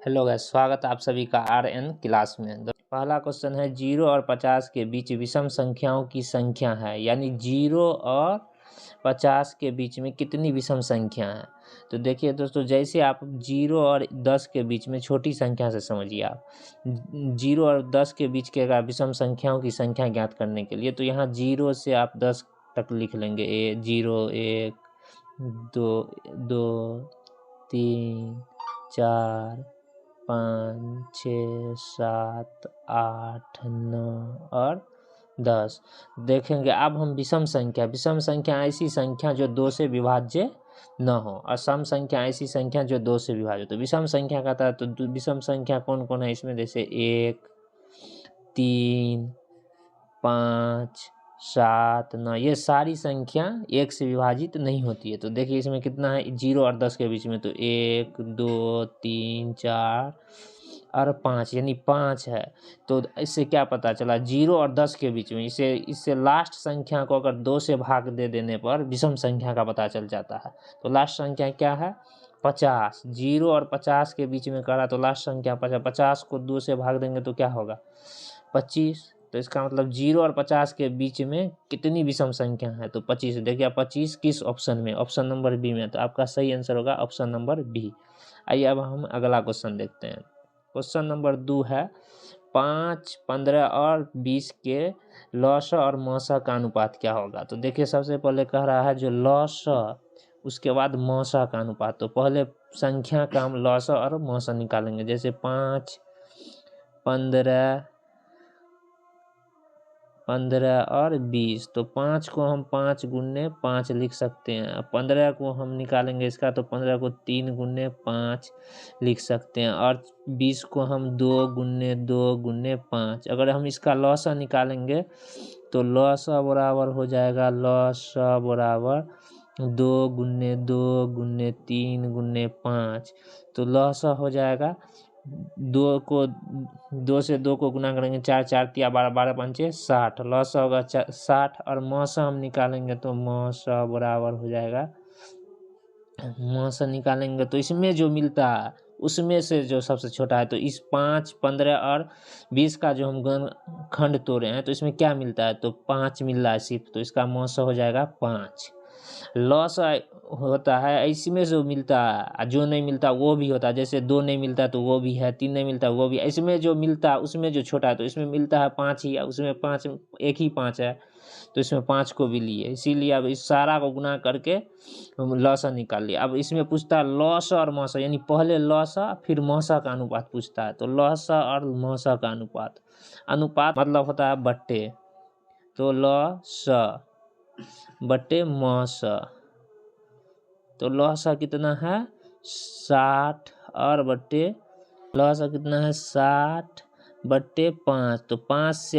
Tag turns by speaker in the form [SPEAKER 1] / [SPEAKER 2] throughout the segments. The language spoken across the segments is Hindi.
[SPEAKER 1] हेलो गाइस, स्वागत है आप सभी का आरएन क्लास में। पहला क्वेश्चन है 0 और 50 के बीच विषम संख्याओं की संख्या है, यानी 0 और 50 के बीच में कितनी विषम संख्या है। तो देखिए दोस्तों, जैसे आप 0 और 10 के बीच में छोटी संख्या से समझिए। आप 0 और 10 के बीच के विषम संख्याओं की संख्या ज्ञात करने के लिए तो यहाँ 0 से आप 10 तक लिख लेंगे। 0 1 2 2 3 4 5 6 7 8 9 और 10 देखेंगे। अब हम विषम संख्या ऐसी संख्या जो 2 से विभाज्य न हो, और सम संख्या ऐसी संख्या जो 2 से विभाज्य। तो विषम संख्या कहता है तो विषम संख्या कौन कौन है इसमें, जैसे 1 3 5 7 9, ये सारी संख्या 1 से विभाजित नहीं होती है। तो देखिए इसमें कितना है 0 और 10 के बीच में, तो 1 2 3 4 और 5, यानी 5 है। तो इससे क्या पता चला, 0 और 10 के बीच में इससे लास्ट संख्या को अगर 2 से भाग दे देने पर विषम संख्या का पता चल जाता है। तो लास्ट संख्या क्या है, 50। 0 और 50 के बीच में करा तो लास्ट संख्या 50। 50 को 2 से भाग देंगे तो क्या होगा, 25। तो इसका मतलब 0 और 50 के बीच में कितनी विषम संख्या है, तो 25। देखिए 25 किस ऑप्शन में, ऑप्शन नंबर बी में। तो आपका सही आंसर होगा ऑप्शन नंबर बी। आइए अब हम अगला क्वेश्चन देखते हैं। क्वेश्चन नंबर 2 है 5, 15 और 20 के लॉस और मौसा का अनुपात क्या होगा। तो देखिए सबसे पहले कह रहा है जो लॉस, उसके बाद मौसा का अनुपात। तो पहले संख्या का हम लॉस और मौसा निकालेंगे। जैसे 5, 15 और 20। तो 5 को हम 5 गुने 5 लिख सकते हैं। 15 को हम निकालेंगे इसका, तो 15 को 3 गुने 5 लिख सकते हैं। और 20 को हम 2 गुने 5। अगर हम इसका लॉसा निकालेंगे तो लॉसा बराबर हो जाएगा, लॉसा बराबर 2 गुने 3 गुने 5। तो लॉसा हो जाएगा 2 से 2 को गुना करेंगे, 4 4 तिया 12, 12 पंचे 60। लॉसा होगा 60। और मौसा हम निकालेंगे तो मौसा बराबर हो जाएगा, मौसा निकालेंगे तो इसमें जो मिलता है उसमें से जो सबसे छोटा है, तो इस 5, 15 और 20 का जो हम खंड तोड़े हैं तो इसमें क्या मिलता है, तो 5 मिल रहा है सिर्फ। तो इसका मौसा हो जाएगा 5। लॉस होता है इसमें जो मिलता है, जो नहीं मिलता वो भी होता है। जैसे 2 नहीं मिलता तो वो भी है, 3 नहीं मिलता वो भी है। इसमें जो मिलता है उसमें जो छोटा है तो इसमें मिलता है 5 ही, उसमें 5 एक ही 5 है, तो इसमें 5 को भी लिए। इसीलिए अब इस सारा को गुना करके हम लॉसा निकाल लिया। अब इसमें पूछता है लॉस और मौसा, यानी पहले लॉसा फिर मौसा का अनुपात पूछता है। तो लॉसा और मौसा का अनुपात मतलब होता है बट्टे। तो लॉसा बट्टे मौसा, तो लॉसा कितना है 60, और बट्टे लॉसा कितना है 60 बट्टे 5। तो 5 से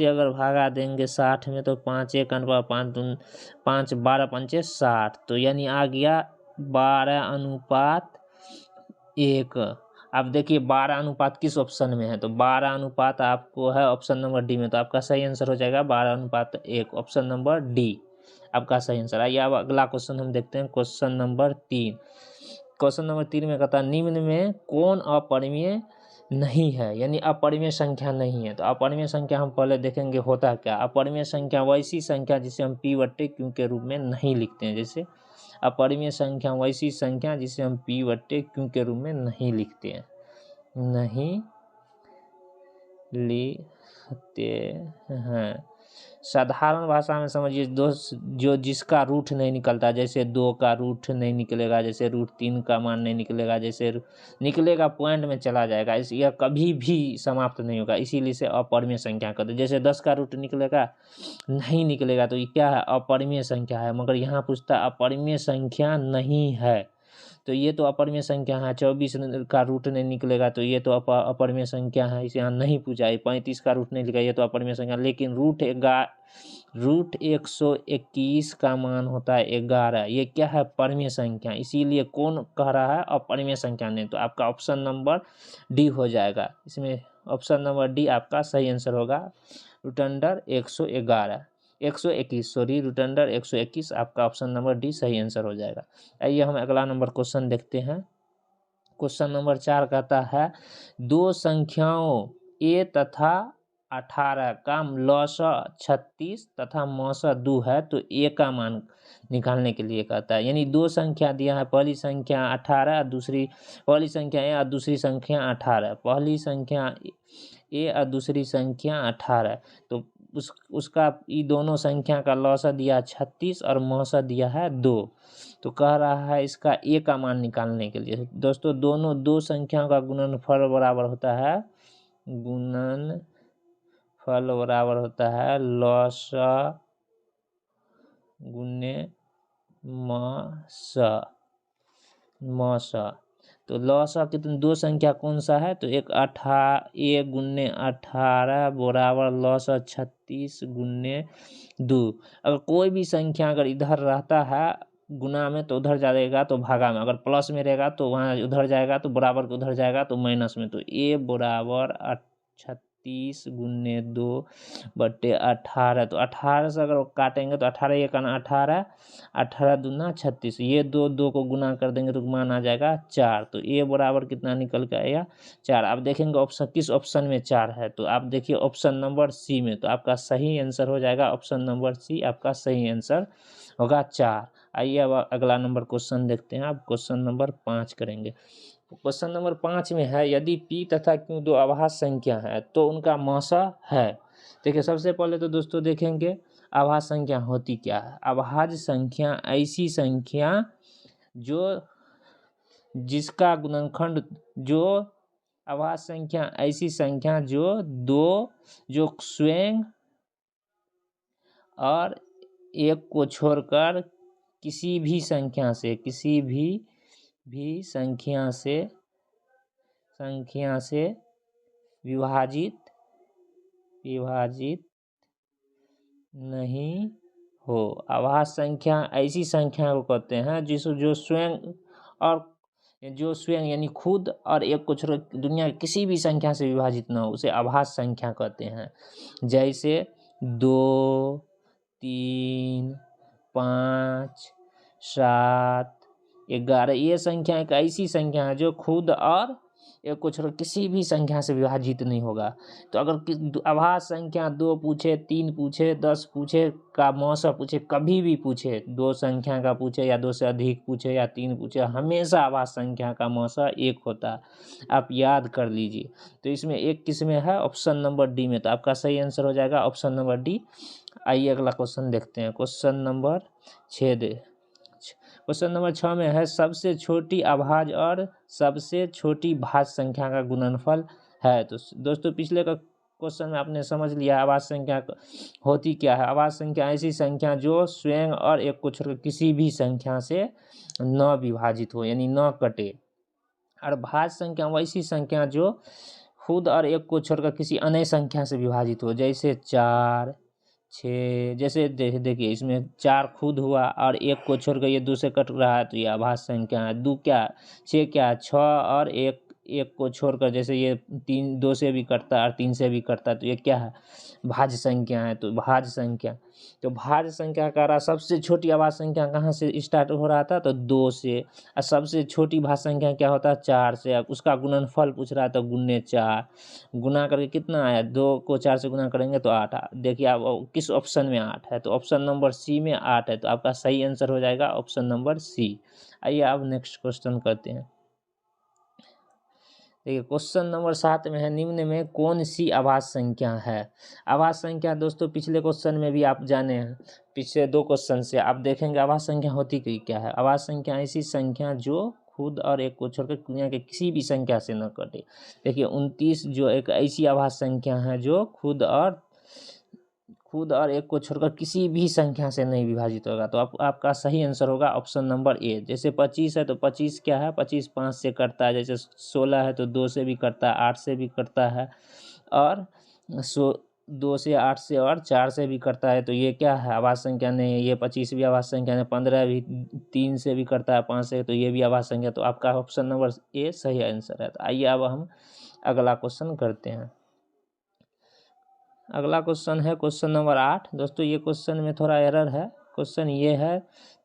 [SPEAKER 1] अगर भागा देंगे 60 में तो 5 1 अनुपात 5 2 5 12 पंचे 60। तो यानी आ गया 12 अनुपात 1। अब देखिए 12 अनुपात किस ऑप्शन में है, तो 12 अनुपात आपको है ऑप्शन नंबर डी में। तो आपका सही आंसर हो जाएगा 12 अनुपात 1, ऑप्शन नंबर डी आपका सही आंसर। आइए अब अगला क्वेश्चन हम देखते हैं। Question number 3। क्वेश्चन नंबर 3 में कहता है निम्न में कौन अपरिमेय नहीं है, यानी अपरिमेय संख्या नहीं है। तो अपरिमेय संख्या हम पहले देखेंगे होता क्या। अपरिमेय संख्या वैसी संख्या जिसे हम p बट्टे q के रूप में नहीं लिखते हैं। जैसे अपरिमेय संख्या वैसी संख्या जिसे हम p बट्टे q के रूप में नहीं लिखते हैं, नहीं लिखते हैं। साधारण भाषा में समझिए जो जिसका रूट नहीं निकलता, जैसे 2 का रूट नहीं निकलेगा, जैसे √3 का मान नहीं निकलेगा, जैसे निकलेगा पॉइंट में चला जाएगा, यह कभी भी समाप्त नहीं होगा, इसीलिए इसे अपरिमेय संख्या कहते हैं। जैसे 10 का रूट निकलेगा, नहीं निकलेगा तो ये क्या है, अपरिमेय संख्या है। मगर यहाँ पूछता है अपरिमेय संख्या नहीं है, तो ये तो अपरिमेय संख्या है। 24 का रूट नहीं निकलेगा तो ये तो अपरिमेय संख्या है, इसे यहाँ नहीं पूछा है। 35 का रूट नहीं निकलेगा, ये तो अपरिमेय संख्या। लेकिन रूट 121 का मान होता है 11, ये क्या है, परिमेय संख्या। इसीलिए कौन कह रहा है अपरिमेय संख्या नहीं, तो आपका ऑप्शन नंबर डी हो जाएगा। इसमें ऑप्शन नंबर डी आपका सही आंसर होगा। रूट 121 आपका ऑप्शन नंबर डी सही आंसर हो जाएगा। आइए हम अगला नंबर क्वेश्चन देखते हैं। क्वेश्चन नंबर 4 कहता है दो संख्याओं a तथा 18 का लॉसा 36 तथा मौसा 2 है तो a का मान निकालने के लिए कहता है। यानी दो संख्या दिया है, पहली संख्या 18 और दूसरी पहली संख्या a और दूसरी संख्या 18, पहली संख्या a और दूसरी संख्या 18, तो उसका ये दोनों संख्या का लौसा दिया 36 और मौसा दिया है 2, तो कह रहा है इसका a का मान निकालने के लिए। दोस्तों दोनों दो संख्याओं का गुणनफल बराबर होता है, गुणनफल बराबर होता है लौसा गुने मौसा। तो लौसा कितने दो संख्या कौन सा है, तो एक 1 गुने 18 बराबर लौसा 36 गुने 2। अगर कोई भी संख्या अगर इधर रहता है गुना में तो उधर जाएगा तो भागा में, अगर प्लस में रहेगा तो वहाँ उधर जाएगा तो बराबर के उधर जाएगा तो माइनस में, तो a बराबर 36 गुने 2 बट्टे 18। तो 18 से अगर काटेंगे तो 18 ये करना 18, 18 दूना 36, ये दो को गुना कर देंगे तो मान आ जाएगा 4, तो a बराबर कितना निकल के आया 4। आप देखेंगे ऑप्शन किस ऑप्शन में 4 है, तो आप देखिए ऑप्शन नंबर सी में, तो आपका सही आंसर हो जाएगा ऑप्शन नंबर सी, आपका सही आंसर होगा 4। आइए अब अगला नंबर क्वेश्चन देखते हैं। आप क्वेश्चन नंबर 5 करेंगे। क्वेश्चन नंबर 5 में है यदि p तथा q दो अभाज्य संख्या है तो उनका मौसा है। देखिए सबसे पहले तो दोस्तों देखेंगे अभाज्य संख्या होती क्या है। अभाज्य संख्या ऐसी संख्या जो जिसका गुणनखंड जो अभाज्य संख्या ऐसी संख्या जो दो जो स्वयं और एक को छोड़कर किसी भी संख्या से विभाजित नहीं हो। अभाज्य संख्या ऐसी संख्या को कहते हैं जो स्वयं और जो स्वयं यानी खुद और एक को छोड़ दुनिया की किसी भी संख्या से विभाजित न हो, उसे अभाज्य संख्या कहते हैं। जैसे 2, 3, 5, 7, 11, ये संख्या एक ऐसी संख्या है जो खुद और एक को छोड़ किसी भी संख्या से विभाजित नहीं होगा। तो अगर अभाज्य संख्या 2 पूछे, 3 पूछे, 10 पूछे का मौसा पूछे, कभी भी पूछे, 2 संख्या का पूछे या 2 से अधिक पूछे या 3 पूछे, हमेशा अभाज्य संख्या का मौसा 1 होता है। आप याद कर लीजिए। तो इसमें एक किस में है, ऑप्शन नंबर डी में, तो आपका सही आंसर हो जाएगा ऑप्शन नंबर डी। आइए अगला क्वेश्चन देखते हैं। क्वेश्चन नंबर 6 में है सबसे छोटी अभाज्य और सबसे छोटी भाज्य संख्या का गुणनफल है। तो दोस्तों पिछले का क्वेश्चन में आपने समझ लिया अभाज्य संख्या होती क्या है। अभाज्य संख्या ऐसी संख्या जो स्वयं और एक को छोड़कर किसी भी संख्या से न विभाजित हो यानी न कटे, और भाज्य संख्या वैसी संख्या जो खुद और एक को छोड़कर किसी अन्य संख्या से विभाजित हो। जैसे 4, 6, जैसे देखिए इसमें 4 खुद हुआ और एक को छोड़कर ये 2 से कट रहा है तो ये अभाज्य संख्या है। 2 क्या 6 क्या 6 और एक को छोड़कर जैसे ये 3 2 से भी कटता है और 3 से भी कटता है तो ये क्या है भाज्य संख्या है। तो भाज्य संख्या का रहा सबसे छोटी अभाज्य संख्या कहाँ से स्टार्ट हो रहा था, तो 2 से, और सबसे छोटी भाज्य संख्या क्या होता है 4 से। उसका गुणनफल पूछ रहा है तो गुने 4 गुना करके कितना आया, 2 को 4 से गुना करेंगे तो 8। देखिए आप किस ऑप्शन में 8 है, तो ऑप्शन नंबर सी में 8 है, तो आपका सही आंसर हो जाएगा ऑप्शन नंबर सी। आइए अब नेक्स्ट क्वेश्चन करते हैं। देखिए क्वेश्चन नंबर 7 में है निम्न में कौन सी अभाज्य संख्या है। अभाज्य संख्या दोस्तों पिछले क्वेश्चन में भी आप जाने हैं, पिछले 2 क्वेश्चन से आप देखेंगे अभाज्य संख्या होती क्या है। अभाज्य संख्या ऐसी संख्या जो खुद और एक को छोड़कर दुनिया के किसी भी संख्या से न कटे। देखिए 29 जो एक ऐसी अभाज्य संख्या है जो खुद और एक को छोड़कर किसी भी संख्या से नहीं विभाजित होगा, तो आपका सही आंसर होगा ऑप्शन नंबर ए। जैसे 25 है तो 25 क्या है 25 5 से कटता है। जैसे 16 है तो 2 से भी कटता है, 8 से भी कटता है, और 2 से 8 से और 4 से भी कटता है। तो ये क्या है अभाज्य संख्या नहीं है। ये 25 भी अभाज्य संख्या है, 15 भी 3 से भी कटता है, 5 से, तो ये भी अभाज्य संख्या। तो आपका ऑप्शन नंबर ए सही आंसर है। तो आइए अब हम अगला क्वेश्चन करते हैं। अगला क्वेश्चन है क्वेश्चन नंबर 8। दोस्तों ये क्वेश्चन में थोड़ा एरर है। क्वेश्चन ये है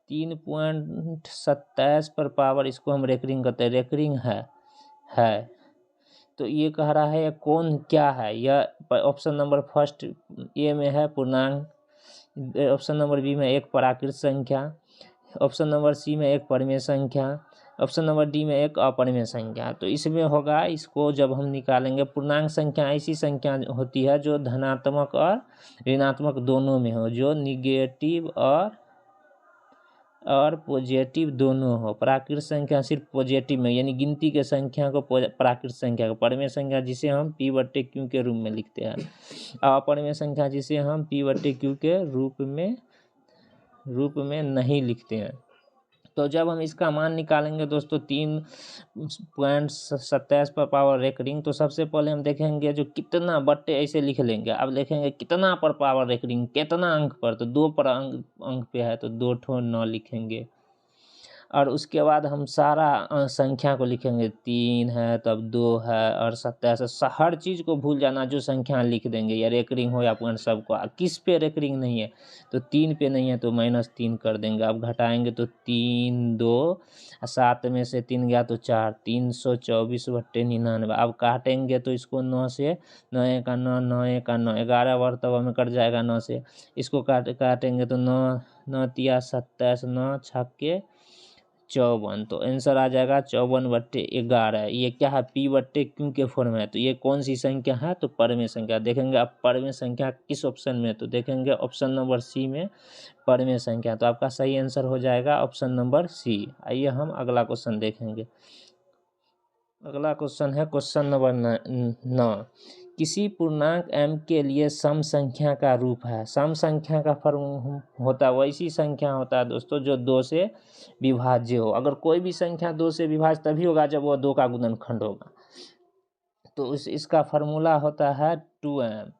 [SPEAKER 1] 3.27 पर पावर, इसको हम रेकरिंग कहते हैं, रेकरिंग है। है। तो ये कह रहा है कौन क्या है, यह ऑप्शन नंबर फर्स्ट ए में है पूर्णांक, ऑप्शन नंबर बी में एक प्राकृत संख्या, ऑप्शन नंबर सी में एक परिमेय संख्या, ऑप्शन नंबर डी में एक अपरिमेय संख्या। तो इसमें होगा, इसको जब हम निकालेंगे, पूर्णांक संख्या ऐसी संख्या होती है जो धनात्मक और ऋणात्मक दोनों में हो, जो निगेटिव और पॉजिटिव दोनों हो। प्राकृत संख्या सिर्फ पॉजिटिव में, यानी गिनती के संख्या को प्राकृत संख्या को, परिमेय संख्या जिसे हम p/q के रूप में लिखते हैं, और अपरिमेय संख्या जिसे हम p/q के रूप में नहीं लिखते हैं। तो जब हम इसका मान निकालेंगे दोस्तों 3.27 पर पावर रेकरिंग, तो सबसे पहले हम देखेंगे जो कितना बट्टे ऐसे लिख लेंगे। अब देखेंगे कितना पर पावर रेकरिंग, कितना अंक पर, तो 2 पर अंक पे है तो 2 ठो 9 लिखेंगे। और उसके बाद हम सारा संख्या को लिखेंगे, 3 है तब 2 है और 27। हर चीज़ को भूल जाना, जो संख्या लिख देंगे, या रेकरिंग हो या पॉइंट सबको। किस पे रेकरिंग नहीं है, तो 3 पे नहीं है तो -3 कर देंगे। अब घटाएंगे तो 3 2 7 में से 3 गया तो 4, 324/99। अब काटेंगे तो इसको 9 से, 9 का 9, 9 का 9, 11 बार तब हमें कट जाएगा 9 से। इसको काटेंगे तो 9 9 तिया 27, 9 छक्के 54, तो आंसर आ जाएगा 54/11। ये क्या है, p/q के फॉर्म है। तो ये कौन सी संख्या है, तो परिमेय संख्या। देखेंगे अब परिमेय संख्या किस ऑप्शन में, तो देखेंगे ऑप्शन नंबर सी में परिमेय संख्या। तो आपका सही आंसर हो जाएगा ऑप्शन नंबर सी। आइए हम अगला क्वेश्चन देखेंगे। अगला क्वेश्चन है क्वेश्चन नंबर 9। किसी पूर्णांक m के लिए सम संख्या का रूप है। सम संख्या का फॉर्म होता है वैसी संख्या होता है दोस्तों जो 2 से विभाज्य हो। अगर कोई भी संख्या 2 से विभाज्य तभी होगा जब वह 2 का गुणनखंड होगा। तो इसका फार्मूला होता है 2m,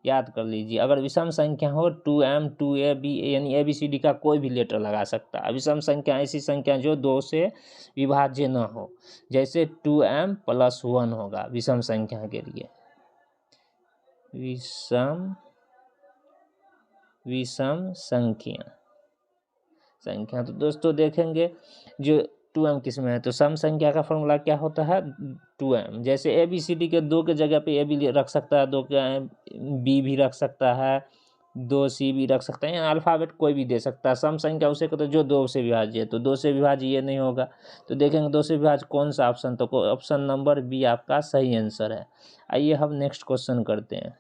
[SPEAKER 1] याद कर लीजिए। अगर विषम संख्या हो 2m 2a b, यानी ABCD का कोई भी लेटर लगा सकता है। विषम संख्या ऐसी संख्या जो 2 से विभाज्य न हो, जैसे 2m + 1 होगा विषम संख्या के लिए। विषम संख्या तो दोस्तों देखेंगे जो 2m किस में है, तो सम संख्या का फॉर्मूला क्या होता है 2m। जैसे ABCD के 2 के जगह पे a भी रख सकता है, 2 के b भी रख सकता है, 2c भी रख सकता है, या अल्फ़ाबेट कोई भी दे सकता है। सम संख्या उसे कहते हैं जो 2 से विभाज्य है। तो 2 से विभाज्य ये नहीं होगा, तो देखेंगे 2 से विभाज्य कौन सा ऑप्शन, तो ऑप्शन नंबर बी आपका सही आंसर है। आइए हम नेक्स्ट क्वेश्चन करते हैं।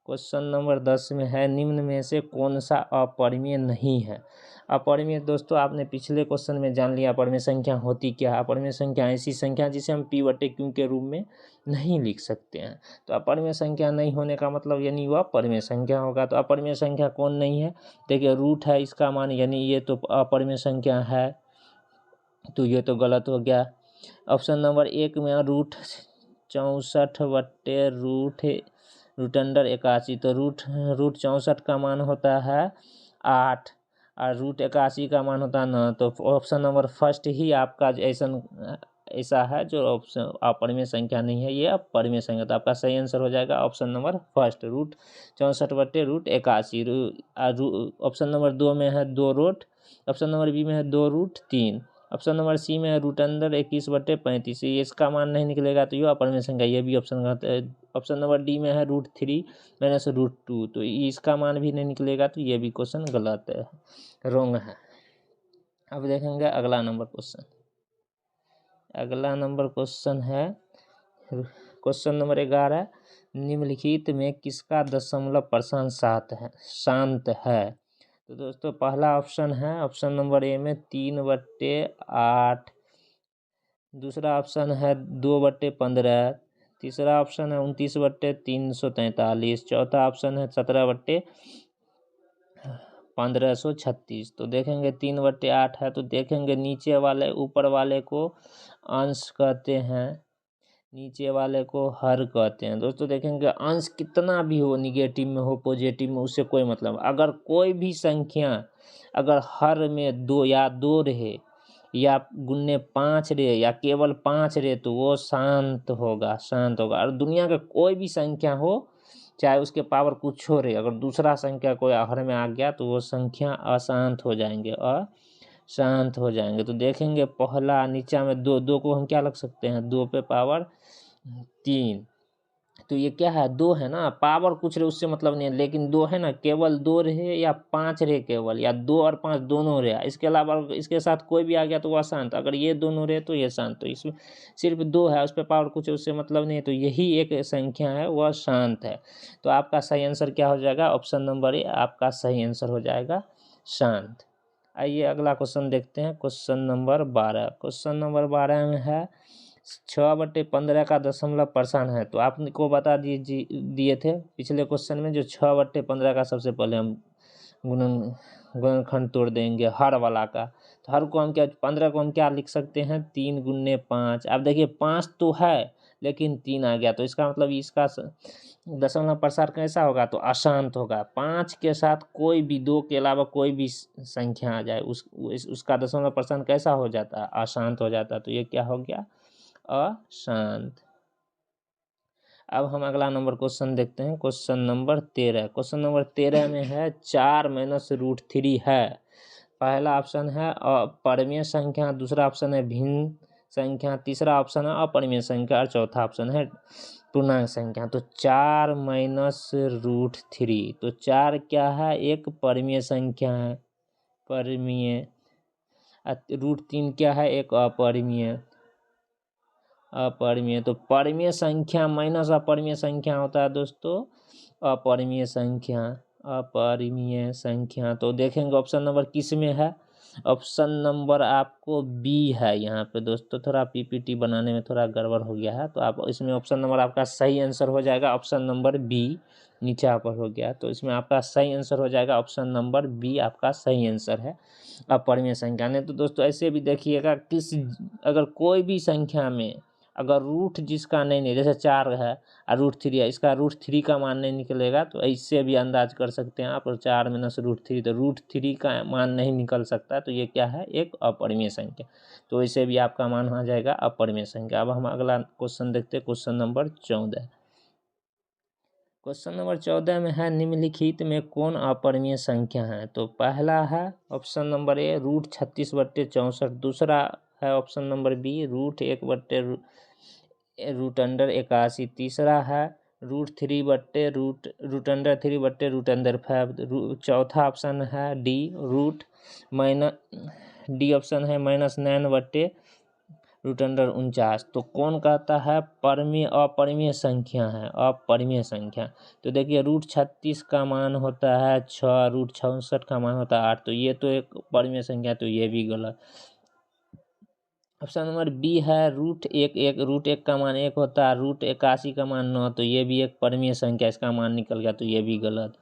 [SPEAKER 1] क्वेश्चन नंबर 10 में है, निम्न में से कौन सा अपरिमेय नहीं है। अपरिमेय दोस्तों आपने पिछले क्वेश्चन में जान लिया अपरिमेय संख्या होती क्या है। अपरिमेय संख्या ऐसी संख्या जिसे हम p/q के रूप में नहीं लिख सकते हैं। तो अपरिमेय संख्या नहीं होने का मतलब यानी वह परिमेय संख्या होगा। तो अपरिमेय संख्या कौन नहीं है, देखिए रूट है इसका मान, यानी ये तो अपरिमेय संख्या है, तो ये तो गलत हो गया। ऑप्शन नंबर 1 में √64/√√81, तो रूट 64 का मान होता है 8 और √81 का मान होता है 9। तो ऑप्शन नंबर फर्स्ट ही आपका ऐसा है जो ऑप्शन अपरिमेय संख्या नहीं है, ये परिमेय संख्या। तो आपका सही आंसर हो जाएगा option number first, √64/√81। Option number 2 में है 2 ऑप्शन नंबर बी में है 2√3, ऑप्शन नंबर सी में है √21/35। ये इसका मान नहीं निकलेगा तो ये अपरिमेय संख्या, ये भी ऑप्शन गलत है। ऑप्शन नंबर डी में है √3 - √2, तो इसका मान भी नहीं निकलेगा, तो ये भी क्वेश्चन गलत है, रॉन्ग है। अब देखेंगे अगला नंबर क्वेश्चन। अगला नंबर क्वेश्चन है क्वेश्चन नंबर 11। निम्नलिखित में किसका दशमलव प्रशांत शांत है। तो दोस्तों पहला ऑप्शन है ऑप्शन नंबर ए में 3/8, दूसरा ऑप्शन है 2/15, तीसरा ऑप्शन है 29/343, चौथा ऑप्शन है 17/1536। तो देखेंगे 3/8 है, तो देखेंगे नीचे वाले ऊपर वाले को अंश कहते हैं, नीचे वाले को हर कहते हैं। दोस्तों देखेंगे अंश कितना भी हो, निगेटिव में हो पॉजिटिव में, उससे कोई मतलब। अगर कोई भी संख्या अगर हर में 2 या 2 रहे या गुने 5 रहे या केवल 5 रहे तो वो शांत होगा। और दुनिया का कोई भी संख्या हो, चाहे उसके पावर कुछ हो रहे, अगर दूसरा संख्या कोई हर में आ गया तो वो संख्या अशांत हो जाएंगे, शांत हो जाएंगे। तो देखेंगे पहला नीचा में दो, दो को हम क्या लग सकते हैं, 2 पे पावर 3, तो ये क्या है, 2 है ना, पावर कुछ रहे उससे मतलब नहीं है, लेकिन 2 है ना, केवल 2 रहे या 5 रहे केवल, या 2 और 5 दोनों रहे, इसके अलावा इसके साथ कोई भी आ गया तो वह शांत, अगर ये दोनों रहे तो ये शांत, तो इसमें सिर्फ 2 है, उस पर पावर कुछ है उससे मतलब नहीं है, तो यही एक संख्या है वह शांत है। तो आपका सही आंसर क्या हो जाएगा, ऑप्शन नंबर ए आपका सही आंसर हो जाएगा, शांत। आइए अगला क्वेश्चन देखते हैं, क्वेश्चन नंबर 12। क्वेश्चन नंबर 12 में है 6/15 का दशमलव प्रसारण है। तो आपको बता दिए थे पिछले क्वेश्चन में, जो 6/15 का सबसे पहले हम गुणनखंड तोड़ देंगे हर वाला का। तो हर को हम क्या, 15 को हम क्या लिख सकते हैं, 3 गुने 5। अब देखिए 5 तो है लेकिन 3 आ गया, तो इसका मतलब इसका दशमलव प्रसार कैसा होगा, तो अशांत होगा। 5 के साथ कोई भी, 2 के अलावा कोई भी संख्या आ जाए उसका दशमलव प्रसारण कैसा हो जाता है, अशांत हो जाता है। तो ये क्या हो गया, अशांत। अब हम अगला नंबर क्वेश्चन देखते हैं, क्वेश्चन नंबर 13। क्वेश्चन नंबर 13 में है 4 - √3 है। पहला ऑप्शन है अपरिमेय संख्या, दूसरा ऑप्शन है भिन्न संख्या, तीसरा ऑप्शन है अपरिमेय संख्या और चौथा ऑप्शन है पूर्णांक संख्या। तो 4 - √3, तो 4 क्या है, एक परिमेय संख्या है, परिमेय। √3 क्या है, एक अपरिमेय, अपरिमेय। तो परिमेय संख्या माइनस अपरिमेय संख्या होता है दोस्तों अपरिमेय संख्या, अपरिमेय संख्या। तो देखेंगे ऑप्शन नंबर किस में है, ऑप्शन नंबर आपको बी है। यहाँ पे दोस्तों थोड़ा पीपीटी बनाने में थोड़ा गड़बड़ हो गया है, तो आप इसमें ऑप्शन नंबर आपका सही आंसर हो जाएगा ऑप्शन नंबर बी, नीचे पर हो गया, तो इसमें आपका सही आंसर हो जाएगा ऑप्शन नंबर बी, आपका सही आंसर है अपरिमेय संख्या। नहीं तो दोस्तों ऐसे भी देखिएगा, अगर कोई भी संख्या में अगर रूट जिसका नहीं, जैसे 4 है और √3 है, इसका √3 का मान नहीं निकलेगा, तो इससे भी अंदाज कर सकते हैं आप। और 4 - √3, तो √3 का मान नहीं निकल सकता, तो ये क्या है, एक अपरिमेय संख्या। तो इसे भी आपका मान आ जाएगा अपरिमेय संख्या। अब हम अगला क्वेश्चन देखते हैं, क्वेश्चन नंबर 14। क्वेश्चन नंबर 14 में है निम्नलिखित में कौन अपरिमेय संख्या है। तो पहला है ऑप्शन नंबर ए √36/64, दूसरा है ऑप्शन नंबर बी √1/√√81, तीसरा है √3/√5, चौथा ऑप्शन है डी ऑप्शन है -9/√49। तो कौन कहता है अपरिमेय संख्या है, अपरिमेय संख्या। तो देखिए √36 का मान होता है 6, √64 का मान होता है 8, तो ये तो एक परिमेय संख्या, तो ये भी गलत। ऑप्शन नंबर बी है √1 का मान 1 होता है, √81 का मान 9, तो ये भी एक परिमेय संख्या, इसका मान निकल गया, तो ये भी गलत।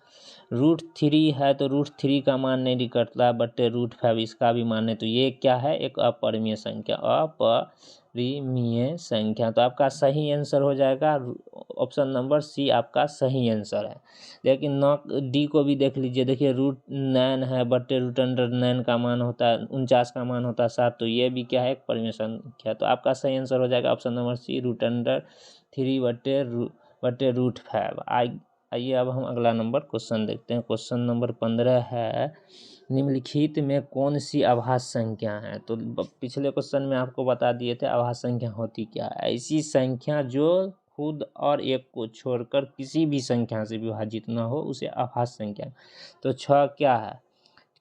[SPEAKER 1] √3 है तो √3 का मान नहीं निकलता, /√5 इसका भी मान नहीं, तो ये क्या है, एक अपरिमेय संख्या, अपरिमेय संख्या। तो आपका सही आंसर हो जाएगा ऑप्शन नंबर सी, आपका सही आंसर है। लेकिन डी को भी देख लीजिए, देखिए √9 है, /√9 का मान होता है 49 का मान होता है 7, तो ये भी क्या है, एक परिमेय संख्या। तो आपका सही आंसर हो जाएगा ऑप्शन नंबर सी √3/√5। आइए अब हम अगला नंबर क्वेश्चन देखते हैं, क्वेश्चन नंबर 15 है निम्नलिखित में कौन सी अभाज्य संख्या है। तो पिछले क्वेश्चन में आपको बता दिए थे अभाज्य संख्या होती क्या है, ऐसी संख्या जो खुद और एक को छोड़कर किसी भी संख्या से विभाजित न हो उसे अभाज्य संख्या। तो 6 क्या है,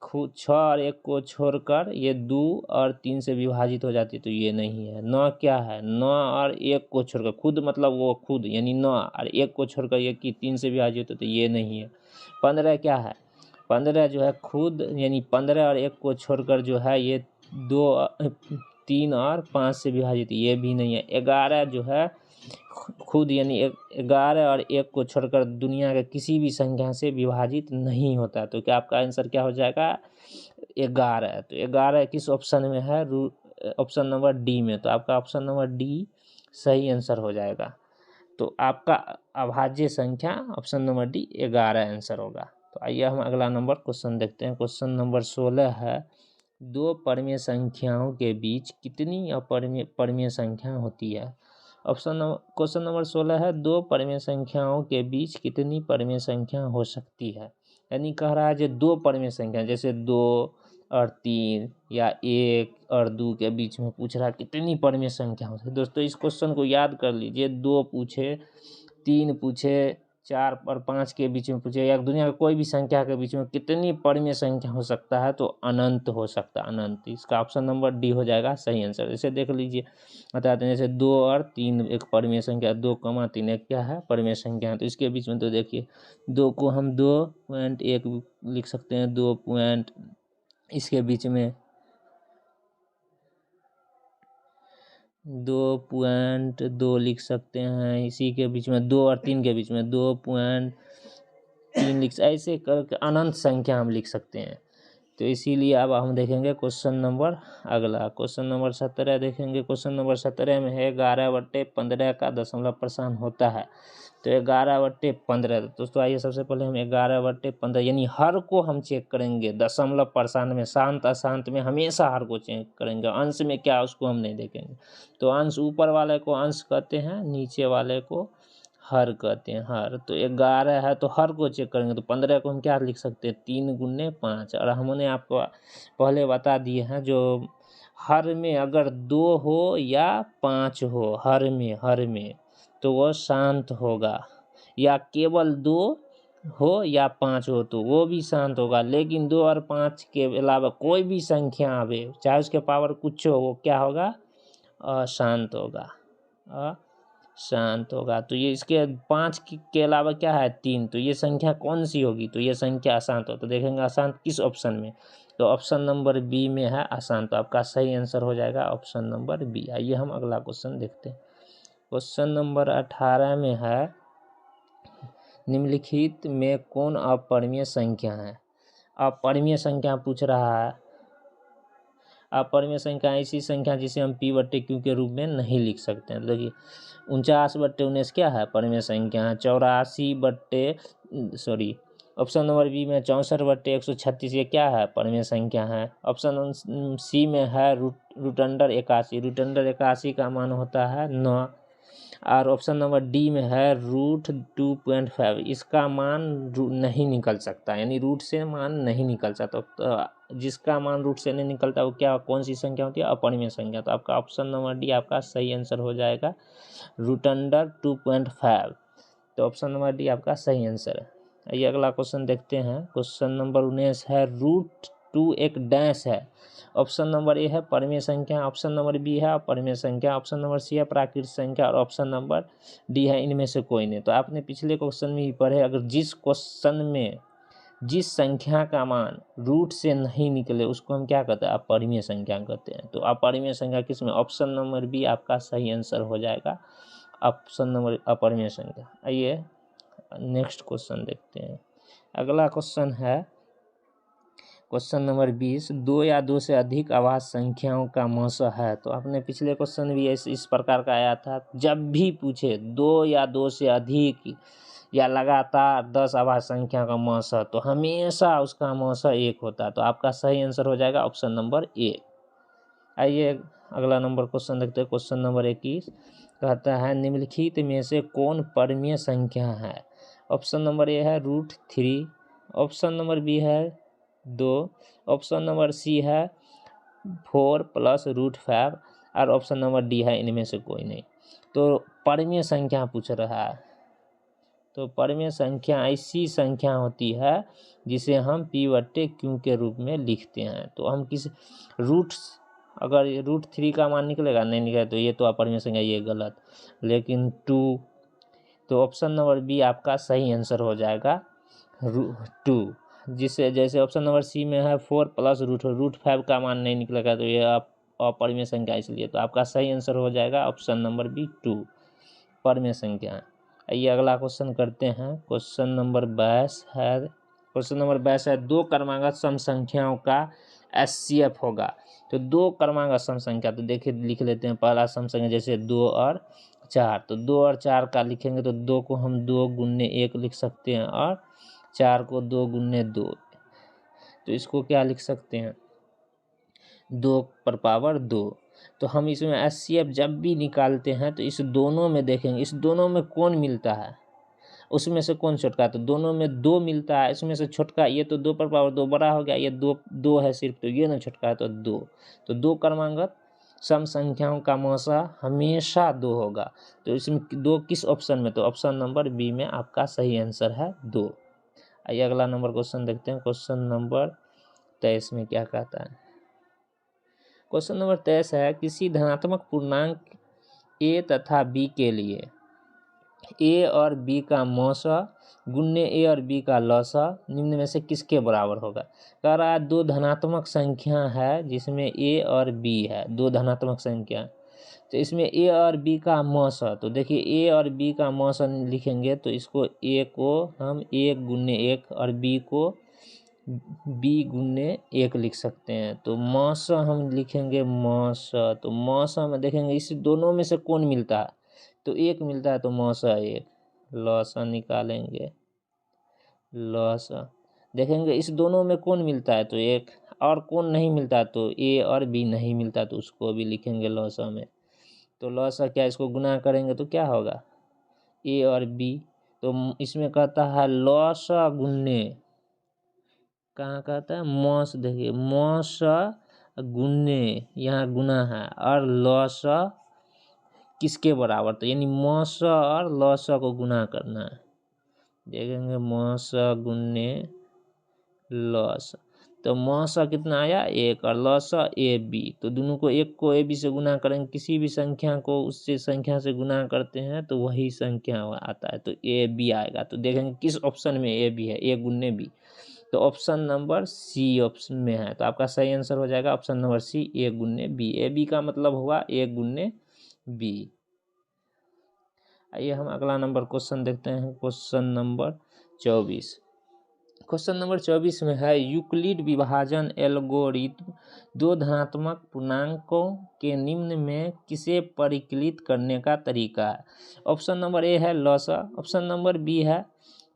[SPEAKER 1] खुद 6 और 1 को छोड़कर ये 2 और 3 से विभाजित हो जाती है, तो ये नहीं है। 9 क्या है, 9 और 1 को छोड़कर, खुद मतलब वो खुद यानी 9 और 1 को छोड़कर ये कि 3 से विभाजित होती है, तो ये नहीं है। 15 क्या है, 15 जो है खुद यानी 15 और 1 को छोड़कर जो है ये 2, 3 और 5 से विभाजित, ये भी नहीं है। 11 जो है खुद यानी 11 और 1 को छोड़कर दुनिया के किसी भी संख्या से विभाजित नहीं होता। तो क्या आपका आंसर क्या हो जाएगा, 11। तो 11 किस ऑप्शन में है, ऑप्शन नंबर डी में, तो आपका ऑप्शन नंबर डी सही आंसर हो जाएगा। तो आपका अभाज्य संख्या ऑप्शन नंबर डी 11 आंसर होगा। तो आइए हम अगला नंबर क्वेश्चन देखते हैं, क्वेश्चन नंबर 16 है 2 परिमेय संख्याओं के बीच कितनी अपरिमेय संख्या होती है। क्वेश्चन नंबर 16 है 2 परिमेय संख्याओं के बीच कितनी परिमेय संख्या हो सकती है। यानी कह रहा है जो 2 परिमेय संख्या, जैसे 2 और 3 या 1 और 2 के बीच में पूछ रहा है कितनी परिमेय संख्या हो सकती है। दोस्तों इस क्वेश्चन को याद कर लीजिए, 2 पूछे, 3 पूछे, 4 और 5 के बीच में पूछे या दुनिया के कोई भी संख्या के बीच में कितनी परिमेय संख्या हो सकता है, तो अनंत हो सकता है, अनंत। इसका ऑप्शन नंबर डी हो जाएगा सही आंसर। जैसे देख लीजिए, बताते हैं, जैसे 2 और 3 एक परिमेय संख्या, 2,3 एक क्या है, परिमेय संख्या है। तो इसके बीच में तो देखिए 2 को हम 2.1 लिख सकते हैं, 2 पॉइंट, इसके बीच में 2.2 लिख सकते हैं, इसी के बीच में 2 और 3 के बीच में 2.3 लिख, ऐसे करके अनंत संख्या हम लिख सकते हैं। तो इसीलिए अब हम देखेंगे क्वेश्चन नंबर अगला, क्वेश्चन नंबर 17 देखेंगे। क्वेश्चन नंबर 17 में है 11/15 का दशमलव प्रसारण होता है। तो 11/15, दोस्तों आइए सबसे पहले हम 11/15 यानी हर को हम चेक करेंगे। दशमलव प्रसारण में शांत अशांत में हमेशा हर को चेक करेंगे, अंश में क्या उसको हम नहीं देखेंगे। तो अंश ऊपर वाले को अंश कहते हैं, नीचे वाले को हर कहते हैं, हर। तो 11 है तो हर को चेक करेंगे, तो 15 को हम क्या लिख सकते हैं, 3 गुने 5। और हमने आपको पहले बता दिए हैं, जो हर में अगर 2 हो या 5 हो, हर में तो वो शांत होगा, या केवल 2 हो या 5 हो तो वो भी शांत होगा। लेकिन 2 और 5 के अलावा कोई भी संख्या आवे, चाहे उसके पावर कुछ हो, वो क्या होगा, अशांत होगा, अशांत होगा। तो ये इसके 5 के अलावा क्या है, 3, तो ये संख्या कौन सी होगी, तो ये संख्या अशांत हो। तो देखेंगे अशांत किस ऑप्शन में, तो ऑप्शन नंबर बी में है अशांत। तो आपका सही आंसर हो जाएगा ऑप्शन नंबर बी। आइए हम अगला क्वेश्चन देखते हैं। क्वेश्चन नंबर 18 में है, निम्नलिखित में कौन अपरिमेय संख्या है। अपरिमेय संख्या पूछ रहा है। अपरिमेय संख्या ऐसी संख्या जिसे हम p/q के रूप में नहीं लिख सकते हैं। देखिए 49/19 क्या है, परिमेय संख्या है। 84 ऑप्शन नंबर बी में 64/136 ये क्या है, परिमेय संख्या है। ऑप्शन सी में है रूट अंडर 81, रूट अंडर 81 का मान होता है 9। और ऑप्शन नंबर डी में है √2.5, इसका मान नहीं निकल सकता, यानी रूट से मान नहीं निकल सकता। तो जिसका मान रूट से नहीं निकलता वो क्या, कौन सी संख्या होती है, अपरिमेय संख्या। तो आपका ऑप्शन नंबर डी आपका सही आंसर हो जाएगा, √2.5। तो ऑप्शन नंबर डी आपका सही आंसर है। ये अगला क्वेश्चन देखते हैं। क्वेश्चन नंबर 19 है, √2 एक डैश है। ऑप्शन नंबर ए है परिमेय संख्या, ऑप्शन नंबर बी है अपरिमेय संख्या, ऑप्शन नंबर सी है प्राकृतिक संख्या और ऑप्शन नंबर डी है इनमें से कोई नहीं। तो आपने पिछले क्वेश्चन में ही पढ़े, अगर जिस क्वेश्चन में जिस संख्या का मान रूट से नहीं निकले उसको हम क्या कहते हैं, अपरिमेय संख्या कहते हैं। तो अपरिमेय संख्या किस में, ऑप्शन नंबर बी आपका सही आंसर हो जाएगा, ऑप्शन नंबर अपरिमेय संख्या। आइए नेक्स्ट क्वेश्चन देखते हैं। अगला क्वेश्चन है क्वेश्चन नंबर 20, 2 या 2 से अधिक अभाज्य संख्याओं का मौसा है। तो आपने पिछले क्वेश्चन भी इस प्रकार का आया था, जब भी पूछे 2 या 2 से अधिक या लगातार 10 अभाज्य संख्या का मौसा, तो हमेशा उसका मौसा 1 होता है। तो आपका सही आंसर हो जाएगा ऑप्शन नंबर ए। आइए अगला नंबर क्वेश्चन देखते हैं। क्वेश्चन नंबर 21 कहता है, निम्नलिखित में से कौन परिमेय संख्या है। ऑप्शन नंबर ए है √3, ऑप्शन नंबर बी है 2, ऑप्शन नंबर सी है 4 + √5 और ऑप्शन नंबर डी है इनमें से कोई नहीं। तो परिमेय संख्या पूछ रहा है। तो परिमेय संख्या ऐसी संख्या होती है जिसे हम p/q के रूप में लिखते हैं। तो हम किस अगर √3 का मान निकलेगा, नहीं निकलेगा तो ये तो अपरिमेय संख्या, ये गलत। लेकिन 2, तो ऑप्शन नंबर बी आपका सही आंसर हो जाएगा 2। जिससे जैसे ऑप्शन नंबर सी में है 4 + √5 का मान नहीं निकलेगा तो ये अपरिमेय संख्या, इसलिए तो आपका सही आंसर हो जाएगा ऑप्शन नंबर बी 2, परिमेय संख्या। आइए अगला क्वेश्चन करते हैं। क्वेश्चन नंबर 22 है, क्वेश्चन नंबर 22 है, 2 क्रमागत सम संख्याओं का HCF होगा। तो 2 क्रमागत सम संख्या, तो देखिए लिख लेते हैं। पहला सम संख्या जैसे 2 और 4, तो 2 और 4 का लिखेंगे तो 2 को हम 2 गुने 1 लिख सकते हैं और 4 को 2 गुने 2, तो इसको क्या लिख सकते हैं, 2/2। तो हम इसमें HCF जब भी निकालते हैं तो इस दोनों में देखेंगे, इस दोनों में कौन मिलता है, उसमें से कौन छोटका है, तो दोनों में 2 मिलता है, इसमें से छोटका ये तो 2 पर पावर 2 बड़ा हो गया, ये 2 है सिर्फ, तो ये ना छोटका है तो 2। तो 2 क्रमांगत सम संख्याओं का मौसा हमेशा 2 होगा। तो इसमें 2 किस ऑप्शन में, तो ऑप्शन नंबर बी में आपका सही आंसर है 2। आइए अगला नंबर क्वेश्चन देखते हैं। क्वेश्चन नंबर 23 में क्या कहता है। क्वेश्चन नंबर 23 है, किसी धनात्मक पूर्णांक ए तथा बी के लिए ए और बी का मौसा गुण्य ए और बी का लौसा निम्न में से किसके बराबर होगा। कह रहा है 2 धनात्मक संख्या है जिसमें ए और बी है, 2 धनात्मक संख्या, तो इसमें ए और बी का मौसा, तो देखिए ए और बी का मौसा लिखेंगे तो इसको ए को हम 1 गुण्य 1 और बी को बी गुण्य 1 लिख सकते हैं। तो मौसा हम लिखेंगे मौसा, तो मौसा में देखेंगे इस दोनों में से कौन मिलता है, तो 1 मिलता है, तो मौसा 1। लौसा निकालेंगे, लौसा देखेंगे इस दोनों में कौन मिलता है, तो 1, और कौन नहीं मिलता, तो ए और बी नहीं मिलता, तो उसको भी लिखेंगे लौसा में। तो लौसा क्या, इसको गुना करेंगे तो क्या होगा, ए और बी। तो इसमें कहता है लौसा गुण्य, कहाँ कहता है मौस, देखिए मौसा गुण्य, यहाँ गुना है, और लौसा किसके बराबर, तो यानी मौसा और लौसा को गुना करना है। देखेंगे मौसा गुण्य लौसा, तो मौसा कितना आया 1 और लौसा ए बी, तो दोनों को 1 को ए बी से गुना करेंगे, किसी भी संख्या को उससे संख्या से गुना करते हैं तो वही संख्या आता है, तो ए बी आएगा। तो देखेंगे किस ऑप्शन में ए बी है, ए गुण्य बी, तो ऑप्शन नंबर सी ऑप्शन में है, तो आपका सही आंसर हो जाएगा ऑप्शन नंबर सी, ए गुण्य बी। ए बी का मतलब हुआ ए गुण्य बी। आइए हम अगला नंबर क्वेश्चन देखते हैं। Question number 24। क्वेश्चन नंबर 24 में है, यूक्लिड विभाजन एल्गोरिथ्म 2 धनात्मक पूर्णांकों के निम्न में किसे परिकलित करने का तरीका है। ऑप्शन नंबर ए है लौसा, ऑप्शन नंबर बी है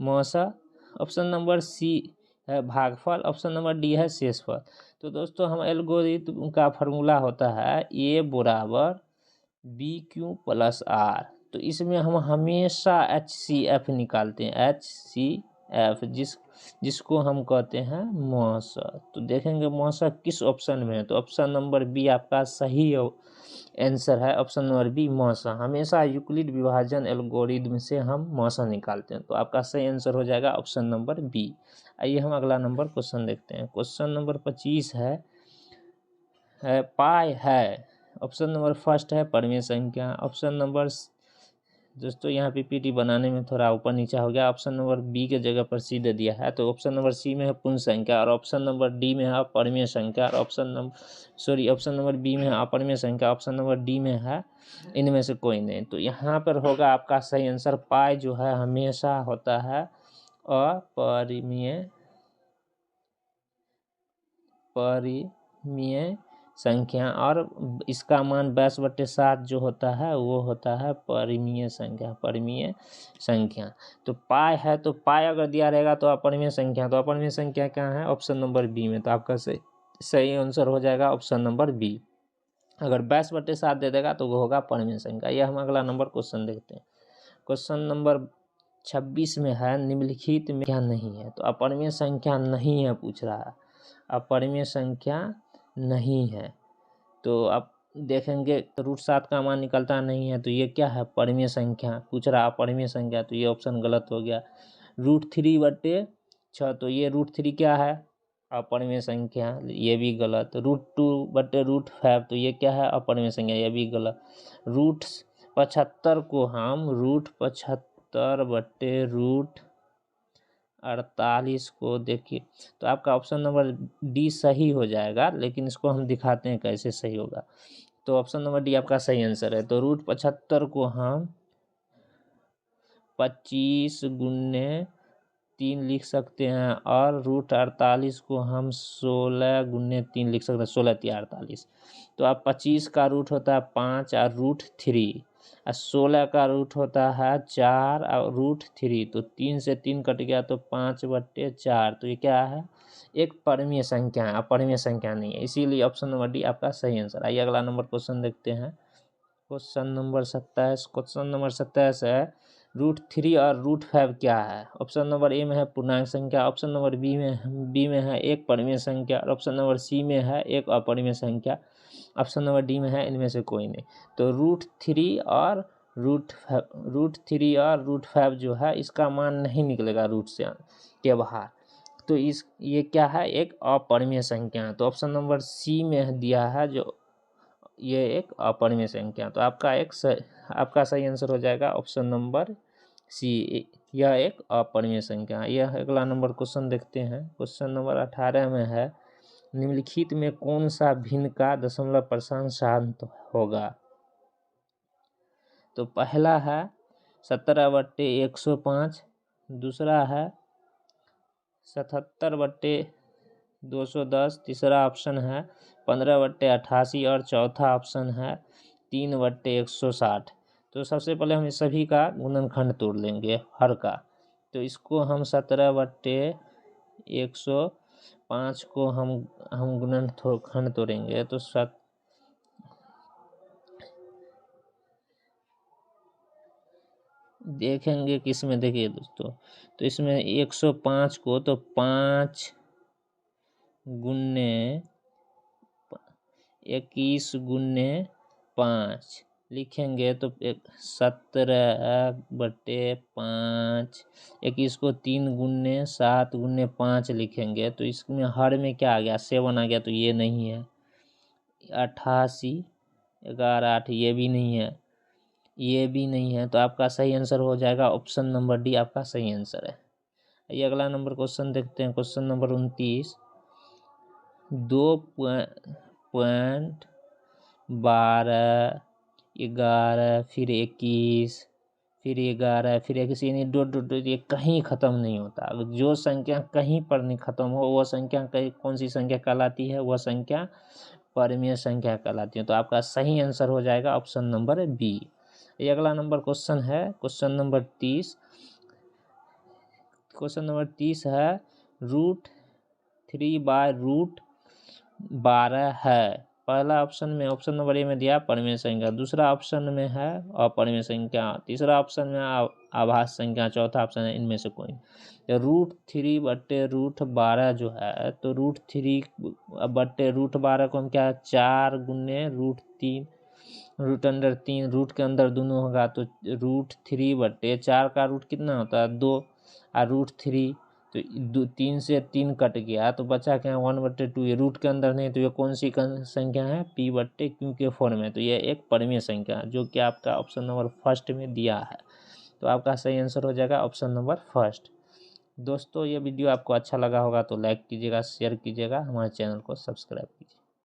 [SPEAKER 1] मौसा, ऑप्शन नंबर सी है भागफल, ऑप्शन नंबर डी है शेषफल। तो दोस्तों हम एल्गोरिथ्म का फार्मूला होता है ए बराबर बी क्यू प्लस आर, तो इसमें हम हमेशा HCF निकालते हैं, HCF जिसको हम कहते हैं मौसा। तो देखेंगे मौसा किस ऑप्शन में है, तो ऑप्शन नंबर बी आपका सही आंसर है, ऑप्शन नंबर बी मौसा। हमेशा यूक्लिड विभाजन एल्गोरिथ्म से हम मौसा निकालते हैं, तो आपका सही आंसर हो जाएगा ऑप्शन नंबर बी। आइए हम अगला नंबर क्वेश्चन देखते हैं। क्वेश्चन नंबर 25 है पाई है, ऑप्शन नंबर फर्स्ट है परिमेय संख्या, ऑप्शन नंबर दोस्तों यहाँ पीपीटी बनाने में थोड़ा ऊपर नीचा हो गया, ऑप्शन नंबर बी के जगह पर सी दे दिया है, तो ऑप्शन नंबर सी में है पूर्ण संख्या, और ऑप्शन नंबर डी में है अपरिमेय संख्या, और ऑप्शन नंबर बी में है अपरिमेय संख्या, ऑप्शन नंबर डी में है इनमें से कोई नहीं। तो यहाँ पर होगा आपका सही आंसर, पाई जो है हमेशा होता है अपरिमेय संख्या, और इसका मान 22/7 जो होता है वो होता है परिमेय संख्या। तो पाई है, तो पाई अगर दिया रहेगा तो अपरिमेय संख्या, तो अपरिमेय संख्या क्या है ऑप्शन नंबर बी में, तो आपका सही आंसर हो जाएगा ऑप्शन नंबर बी। अगर 22/7 दे देगा तो वो होगा परिमेय संख्या। यह हम अगला नंबर क्वेश्चन देखते हैं। क्वेश्चन नंबर 26 में है, निम्नलिखित में क्या नहीं है, तो अपरिमेय संख्या नहीं है पूछ रहा है, अपरिमेय संख्या नहीं है, तो आप देखेंगे √7 का मान निकलता नहीं है, तो ये क्या है परिमेय संख्या पूछ रहा है, अपरिमेय संख्या, तो ये ऑप्शन गलत हो गया। √3/6, तो ये √3 क्या है अपरिमेय संख्या, ये भी गलत। √2/5, तो ये क्या है अपरिमेय संख्या, ये भी गलत। √75 को हम √75/√48 को देखिए, तो आपका ऑप्शन नंबर डी सही हो जाएगा, लेकिन इसको हम दिखाते हैं कैसे सही होगा। तो ऑप्शन नंबर डी आपका सही आंसर है। तो √75 को हम 25 गुण्य 3 लिख सकते हैं, और √48 को हम 16 गुण्य 3 लिख सकते हैं, 16 3 48। तो आप 25 का रूट होता है 5 और √3, और 16 का रूट होता है 4 और √3, तो 3 से 3 कट गया तो 5/4, तो ये क्या है एक परिमेय संख्या है, अपरिमेय संख्या नहीं है, इसीलिए ऑप्शन नंबर डी आपका सही आंसर। आइए अगला नंबर क्वेश्चन देखते हैं। क्वेश्चन नंबर 27 है, √3 और √5 क्या है? ऑप्शन नंबर ए में है पूर्णांक संख्या, ऑप्शन नंबर बी में है एक परिमेय संख्या, और ऑप्शन नंबर सी में है एक अपरिमेय संख्या, ऑप्शन नंबर डी में है इनमें से कोई नहीं। तो √3 और √5 जो है इसका मान नहीं निकलेगा रूट से के बाहर, तो ये क्या है? एक अपरिमेय संख्या है। तो ऑप्शन नंबर सी में दिया है जो ये एक अपरिमेय संख्या, तो आपका सही आंसर हो जाएगा ऑप्शन नंबर सी, यह एक अपरिमेय संख्या है। यह अगला नंबर क्वेश्चन देखते हैं। क्वेश्चन नंबर 18 में है, निम्नलिखित में कौन सा भिन्न का दशमलव शांत होगा? तो पहला है 17/105, दूसरा है 77/210, तीसरा ऑप्शन है 15/88 और चौथा ऑप्शन है 3/160। तो सबसे पहले हम इस सभी का गुणनखंड तोड़ लेंगे हर का। तो इसको हम 17/105 को हम गुणनखंड तोड़ेंगे तो देखेंगे किसमें, देखिए दोस्तों, तो इसमें 105 को तो 5 गुने 21/5 लिखेंगे तो 17/5, 21 को 3 गुने 7/5 लिखेंगे तो इसमें हर में क्या आ गया? 7 आ गया, तो ये नहीं है। 88, 11, 8 ये भी नहीं है, ये भी नहीं है, तो आपका सही आंसर हो जाएगा ऑप्शन नंबर डी, आपका सही आंसर है। ये अगला नंबर क्वेश्चन देखते हैं। क्वेश्चन नंबर 29, 2.12, 11, फिर 21, फिर 11, फिर 21, यानी डॉट ये कहीं ख़त्म नहीं होता। अगर जो संख्या कहीं पर नहीं ख़त्म हो वह संख्या कौन सी संख्या कहलाती है? वह संख्या परिमेय संख्या कहलाती है। तो आपका सही आंसर हो जाएगा ऑप्शन नंबर बी। ये अगला नंबर क्वेश्चन है। क्वेश्चन नंबर 30, क्वेश्चन नंबर 30 है √3/√12 है। पहला ऑप्शन में, ऑप्शन नंबर ए में दिया परिमेय संख्या, दूसरा ऑप्शन में है अपरिमेय संख्या, तीसरा ऑप्शन में आभाज्य संख्या, चौथा ऑप्शन है इनमें से कोई। तो √3/√12 जो है, तो √3/√12 को हम क्या, 4 गुने √3, √3, रूट के अंदर दोनों होगा तो √3/4 का रूट कितना होता है? 2, और √3 तो 3 से 3 कट गया तो बचा क्या? 1/2। ये रूट के अंदर नहीं, तो ये कौन सी संख्या है? p/q के फॉर्म में। तो ये एक परिमेय संख्या जो कि आपका ऑप्शन नंबर फर्स्ट में दिया है। तो आपका सही आंसर हो जाएगा ऑप्शन नंबर फर्स्ट। दोस्तों, ये वीडियो आपको अच्छा लगा होगा तो लाइक कीजिएगा, शेयर कीजिएगा, हमारे चैनल को सब्सक्राइब कीजिए।